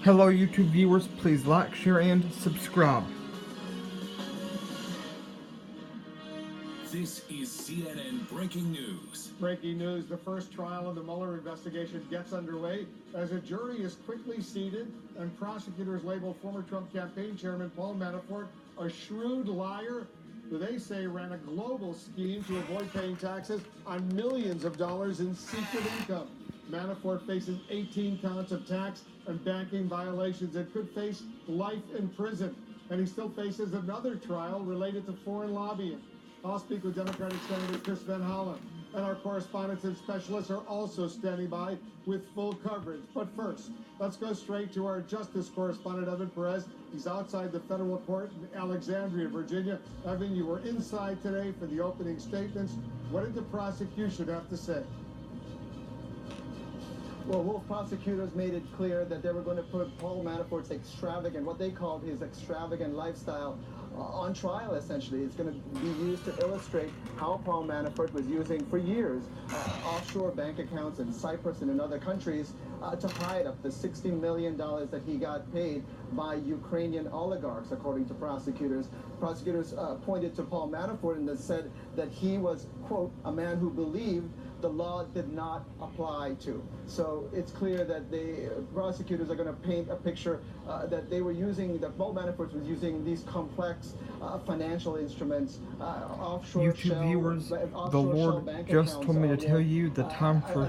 Hello YouTube viewers, please like, share, and subscribe. This is CNN Breaking News. Breaking news, the first trial of the Mueller investigation gets underway as a jury is quickly seated and prosecutors label former Trump campaign chairman Paul Manafort a shrewd liar who they say ran a global scheme to avoid paying taxes on millions of dollars in secret income. Manafort faces 18 counts of tax and banking violations and could face life in prison. And he still faces another trial related to foreign lobbying. I'll speak with Democratic Senator Chris Van Hollen. And our correspondents and specialists are also standing by with full coverage. But first, let's go straight to our justice correspondent, Evan Perez. He's outside the federal court in Alexandria, Virginia. Evan, you were inside today for the opening statements. What did the prosecution have to say? Well, Wolf, prosecutors made it clear that they were going to put Paul Manafort's extravagant, what they called his extravagant lifestyle, on trial, essentially. It's going to be used to illustrate how Paul Manafort was using, for years, offshore bank accounts in Cyprus and in other countries to hide up the $60 million that he got paid by Ukrainian oligarchs, according to prosecutors. Prosecutors pointed to Paul Manafort and said that he was, quote, a man who believed the law did not apply to. So it's clear that the prosecutors are going to paint a picture that they were using, that Paul Manafort was using these complex financial instruments, offshore YouTube viewers, the Lord just told me to tell you the time for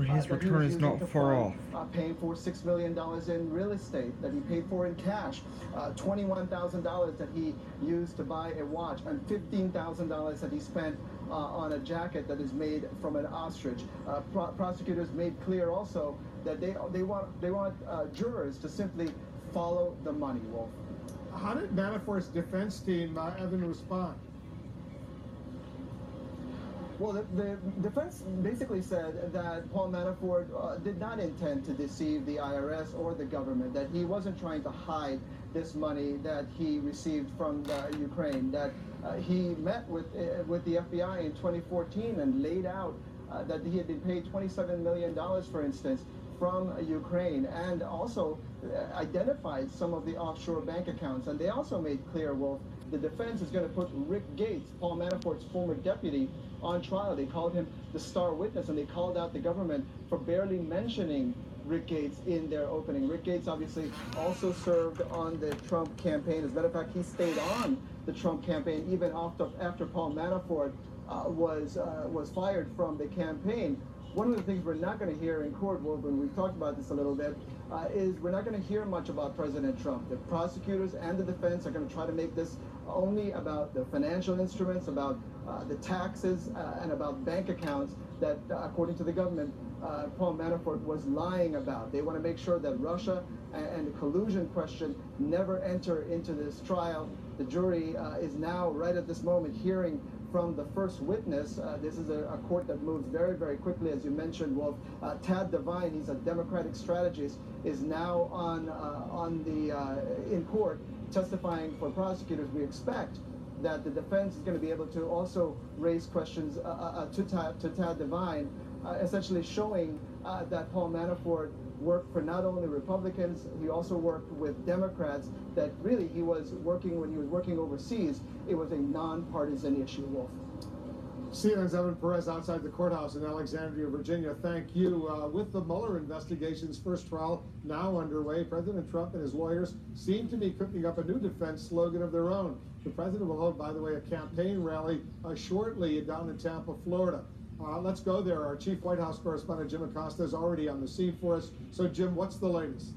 his return is not far off. Paying for $6 million in real estate that he paid for in cash, $21,000 that he used to buy a watch, and $15,000 that he spent on a jacket that is made from an ostrich. Prosecutors made clear also that they want jurors to simply follow the money, Wolf. How did Manafort's defense team, Evan, respond? Well, the defense basically said that Paul Manafort did not intend to deceive the IRS or the government, that he wasn't trying to hide this money that he received from the Ukraine, that he met with the FBI in 2014 and laid out that he had been paid $27 million, for instance, from Ukraine, and also identified some of the offshore bank accounts. And they also made clear, well, the defense is going to put Rick Gates, Paul Manafort's former deputy, on trial. They called him the star witness, and they called out the government for barely mentioning Rick Gates in their opening. Rick Gates obviously also served on the Trump campaign. As a matter of fact, he stayed on the Trump campaign even after Paul Manafort was fired from the campaign. One of the things we're not going to hear in court, Wolf, and we've talked about this a little bit, is we're not going to hear much about President Trump. The prosecutors and the defense are going to try to make this only about the financial instruments, about the taxes, and about bank accounts that, according to the government, Paul Manafort was lying about. They want to make sure that Russia and the collusion question never enter into this trial. The jury is now, right at this moment, hearing from the first witness. This is a court that moves very, very quickly, as you mentioned, Wolf. Tad Devine, he's a Democratic strategist, is now in court testifying for prosecutors. We expect that the defense is going to be able to also raise questions to Tad Devine, essentially showing that Paul Manafort worked for not only Republicans, he also worked with Democrats, that really when he was working overseas, it was a nonpartisan issue, Wolf. CNN's Evan Perez outside the courthouse in Alexandria, Virginia. Thank you. With the Mueller investigation's first trial now underway, President Trump and his lawyers seem to be cooking up a new defense slogan of their own. The president will hold, by the way, a campaign rally shortly down in Tampa, Florida. Let's go there. Our chief White House correspondent, Jim Acosta, is already on the scene for us. So, Jim, what's the latest?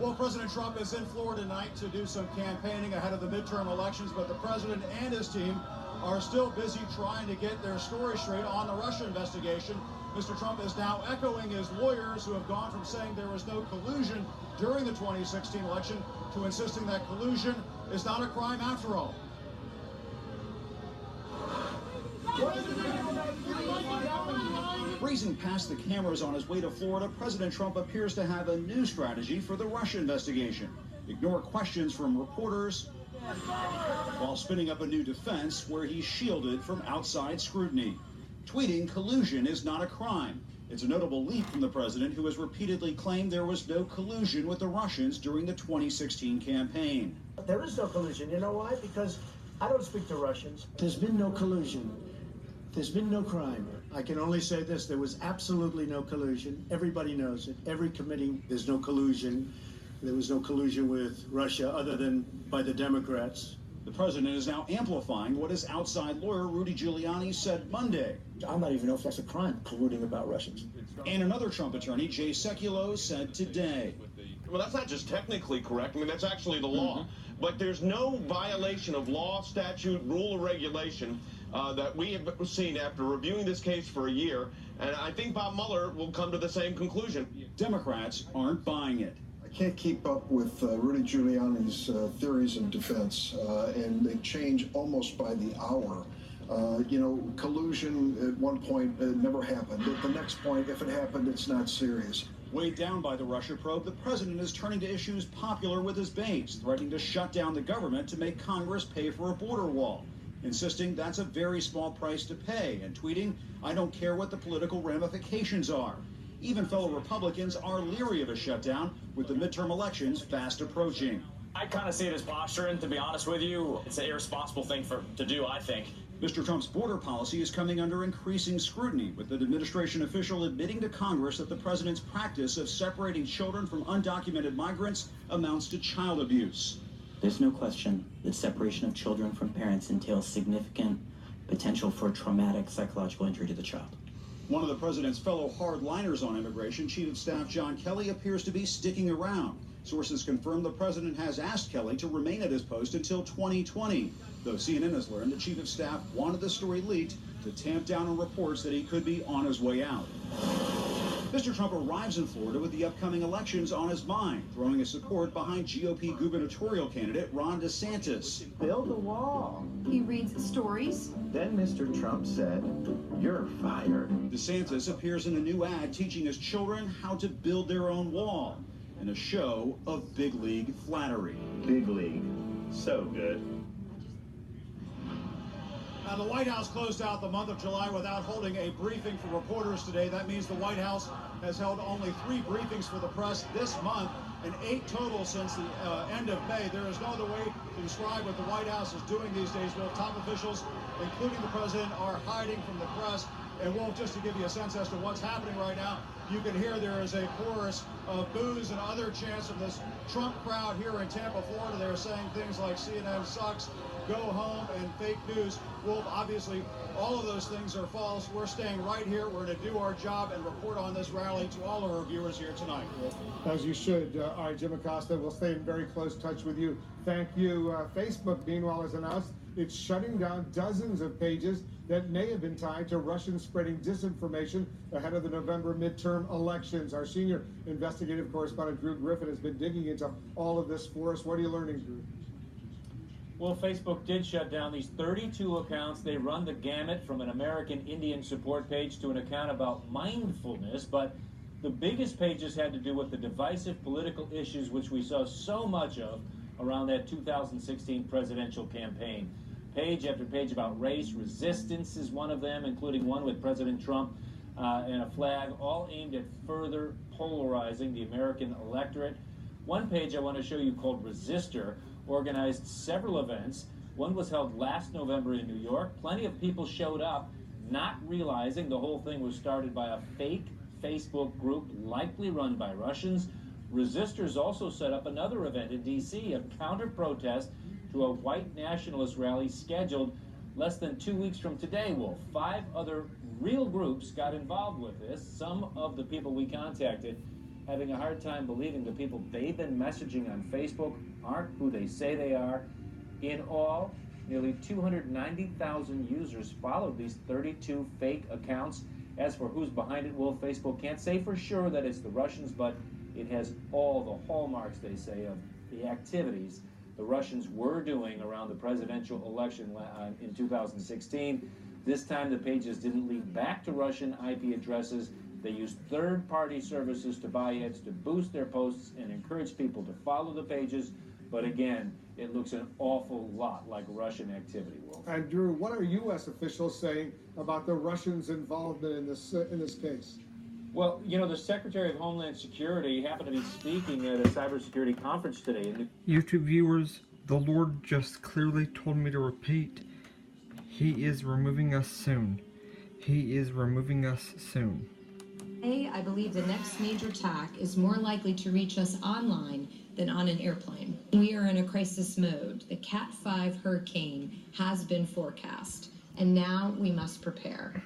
Well, President Trump is in Florida tonight to do some campaigning ahead of the midterm elections, but the president and his team are still busy trying to get their story straight on the Russia investigation. Mr. Trump is now echoing his lawyers, who have gone from saying there was no collusion during the 2016 election to insisting that collusion is not a crime after all. Breezing past the cameras on his way to Florida, President Trump appears to have a new strategy for the Russia investigation. Ignore questions from reporters while spinning up a new defense where he's shielded from outside scrutiny. Tweeting collusion is not a crime. It's a notable leap from the president, who has repeatedly claimed there was no collusion with the Russians during the 2016 campaign. There is no collusion. You know why? Because I don't speak to Russians. There's been no collusion. There's been no crime. I can only say this: there was absolutely no collusion. Everybody knows it. Every committee, there's no collusion. There was no collusion with Russia other than by the Democrats. The president is now amplifying what his outside lawyer, Rudy Giuliani, said Monday. I don't even know if that's a crime, colluding about Russians. And another Trump attorney, Jay Sekulow, said today. Well, that's not just technically correct. I mean, that's actually the law. But there's no violation of law, statute, rule, or regulation that we have seen after reviewing this case for a year. And I think Bob Mueller will come to the same conclusion. Democrats aren't buying it. I can't keep up with Rudy Giuliani's theories in defense, and they change almost by the hour. Collusion at one point never happened. At the next point, if it happened, it's not serious. Weighed down by the Russia probe, the president is turning to issues popular with his base, threatening to shut down the government to make Congress pay for a border wall, insisting that's a very small price to pay, and tweeting, "I don't care what the political ramifications are." Even fellow Republicans are leery of a shutdown, with the midterm elections fast approaching. I kind of see it as posturing, to be honest with you. It's an irresponsible thing to do, I think. Mr. Trump's border policy is coming under increasing scrutiny, with an administration official admitting to Congress that the president's practice of separating children from undocumented migrants amounts to child abuse. There's no question that separation of children from parents entails significant potential for traumatic psychological injury to the child. One of the president's fellow hardliners on immigration, Chief of Staff John Kelly, appears to be sticking around. Sources confirm the president has asked Kelly to remain at his post until 2020, though CNN has learned the Chief of Staff wanted the story leaked to tamp down on reports that he could be on his way out. Mr. Trump arrives in Florida with the upcoming elections on his mind, throwing his support behind GOP gubernatorial candidate Ron DeSantis. Build a wall. He reads stories. Then Mr. Trump said, "You're fired." DeSantis appears in a new ad teaching his children how to build their own wall, in a show of big league flattery. Big league. So good. Now, the White House closed out the month of July without holding a briefing for reporters today. That means the White House has held only 3 briefings for the press this month and 8 total since the end of May. There is no other way to describe what the White House is doing these days. Well, top officials, including the president, are hiding from the press. And Wolf, just to give you a sense as to what's happening right now, you can hear there is a chorus of boos and other chants from this Trump crowd here in Tampa, Florida. They're saying things like CNN sucks, go home, and fake news. Wolf, obviously, all of those things are false. We're staying right here. We're going to do our job and report on this rally to all of our viewers here tonight. As you should. All right, Jim Acosta, we'll stay in very close touch with you. Thank you. Facebook, meanwhile, has announced it's shutting down dozens of pages that may have been tied to Russians spreading disinformation ahead of the November midterm elections. Our senior investigative correspondent, Drew Griffin, has been digging into all of this for us. What are you learning, Drew? Well, Facebook did shut down these 32 accounts. They run the gamut from an American Indian support page to an account about mindfulness, but the biggest pages had to do with the divisive political issues which we saw so much of around that 2016 presidential campaign. Page after page about race, resistance is one of them, including one with President Trump and a flag, all aimed at further polarizing the American electorate. One page I want to show you called Resistor organized several events. One was held last November in New York. Plenty of people showed up, not realizing the whole thing was started by a fake Facebook group likely run by Russians. Resistors also set up another event in D.C., a counter-protest to a white nationalist rally scheduled less than 2 weeks from today, Wolf. 5 other real groups got involved with this. Some of the people we contacted having a hard time believing the people they've been messaging on Facebook aren't who they say they are. In all, nearly 290,000 users followed these 32 fake accounts. As for who's behind it, Wolf, Facebook can't say for sure that it's the Russians, but it has all the hallmarks, they say, of the activities the Russians were doing around the presidential election in 2016. This time the pages didn't lead back to Russian IP addresses. They used third-party services to buy ads to boost their posts and encourage people to follow the pages. But again, it looks an awful lot like Russian activity, Wolf. And Drew, what are U.S. officials saying about the Russians' involvement in this case? Well, you know, the Secretary of Homeland Security happened to be speaking at a cybersecurity conference today. YouTube viewers, the Lord just clearly told me to repeat, He is removing us soon. He is removing us soon. I believe the next major attack is more likely to reach us online than on an airplane. We are in a crisis mode. The Cat 5 hurricane has been forecast, and now we must prepare.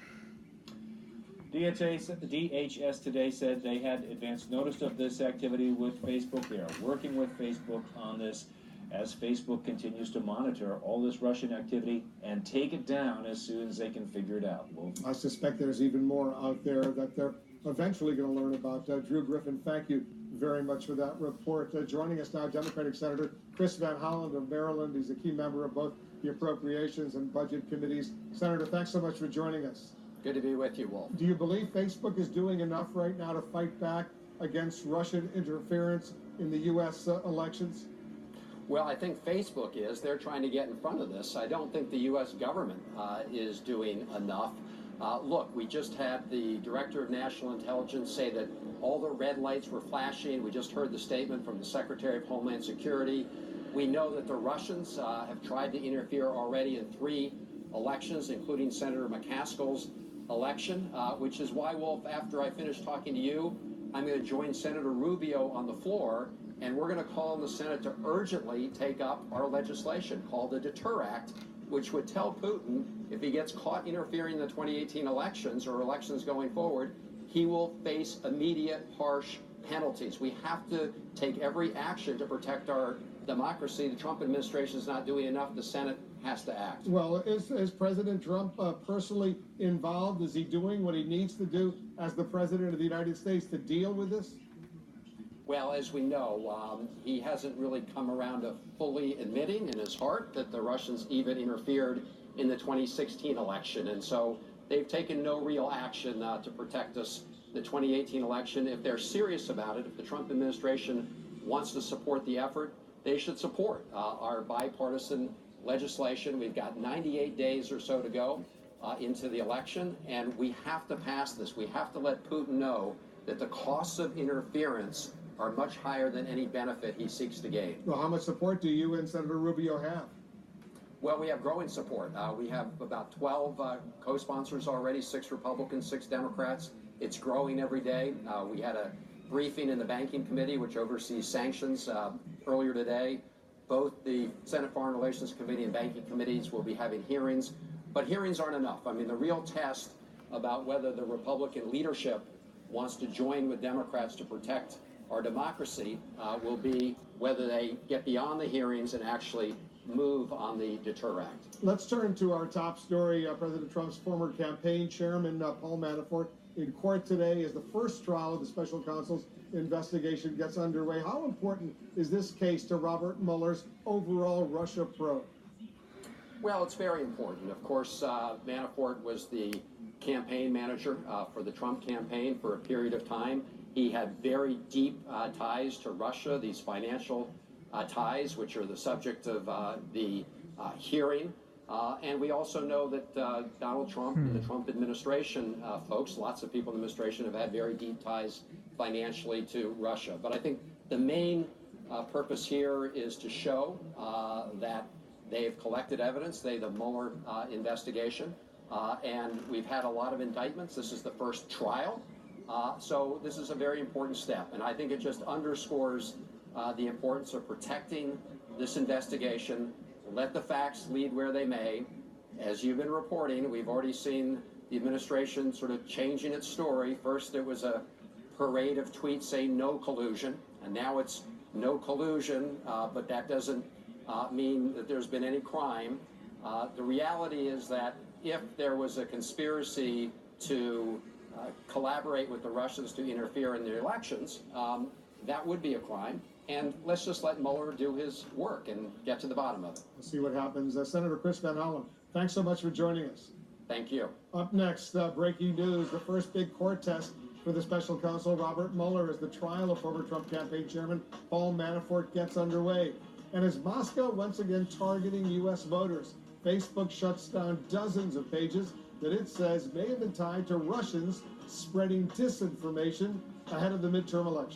DHS today said they had advanced notice of this activity with Facebook. They are working with Facebook on this as Facebook continues to monitor all this Russian activity and take it down as soon as they can figure it out. I suspect there's even more out there that they're eventually going to learn about. Drew Griffin, thank you very much for that report. Joining us now, Democratic Senator Chris Van Hollen of Maryland. He's a key member of both the Appropriations and Budget Committees. Senator, thanks so much for joining us. Good to be with you, Wolf. Do you believe Facebook is doing enough right now to fight back against Russian interference in the U.S. Elections? Well, I think Facebook is. They're trying to get in front of this. I don't think the U.S. government is doing enough. Look, we just had the Director of National Intelligence say that all the red lights were flashing. We just heard the statement from the Secretary of Homeland Security. We know that the Russians have tried to interfere already in 3 elections, including Senator McCaskill's election, which is why, Wolf, after I finish talking to you, I'm going to join Senator Rubio on the floor, and we're going to call on the Senate to urgently take up our legislation called the Deter Act, which would tell Putin if he gets caught interfering in the 2018 elections or elections going forward, he will face immediate harsh penalties. We have to take every action to protect our democracy. The Trump administration is not doing enough. The Senate has to act. Well, is President Trump personally involved? Is he doing what he needs to do as the President of the United States to deal with this? Well, as we know, he hasn't really come around to fully admitting in his heart that the Russians even interfered in the 2016 election. And so they've taken no real action to protect us the 2018 election. If they're serious about it, if the Trump administration wants to support the effort, they should support our bipartisan legislation. We've got 98 days or so to go into the election, and we have to pass this. We have to let Putin know that the costs of interference are much higher than any benefit he seeks to gain. Well, how much support do you and Senator Rubio have? Well, we have growing support. We have about 12 co-sponsors already, 6 Republicans, 6 Democrats. It's growing every day. We had a briefing in the Banking Committee, which oversees sanctions, earlier today. Both the Senate Foreign Relations Committee and Banking Committees will be having hearings, but hearings aren't enough. I mean, the real test about whether the Republican leadership wants to join with Democrats to protect our democracy will be whether they get beyond the hearings and actually move on the Deter Act. Let's turn to our top story. President Trump's former campaign chairman, Paul Manafort, in court today as the first trial of the special counsel's investigation gets underway. How important is this case to Robert Mueller's overall Russia probe? Well, it's very important. Of course, Manafort was the campaign manager for the Trump campaign for a period of time. He had very deep ties to Russia, these financial ties, which are the subject of the hearing. And we also know that Donald Trump and the Trump administration folks, lots of people in the administration have had very deep ties financially to Russia. But I think the main purpose here is to show that they've collected evidence, the Mueller investigation, and we've had a lot of indictments. This is the first trial. So this is a very important step, and I think it just underscores the importance of protecting this investigation. Let the facts lead where they may. As you've been reporting, we've already seen the administration sort of changing its story. First, there was a parade of tweets saying no collusion, and now it's no collusion, but that doesn't mean that there's been any crime. The reality is that if there was a conspiracy to collaborate with the Russians to interfere in the elections, that would be a crime. And let's just let Mueller do his work and get to the bottom of it. We'll see what happens. Senator Chris Van Hollen, thanks so much for joining us. Thank you. Up next, breaking news, the first big court test for the special counsel Robert Mueller as the trial of former Trump campaign chairman Paul Manafort gets underway. And as Moscow once again targeting U.S. voters, Facebook shuts down dozens of pages that it says may have been tied to Russians spreading disinformation ahead of the midterm election.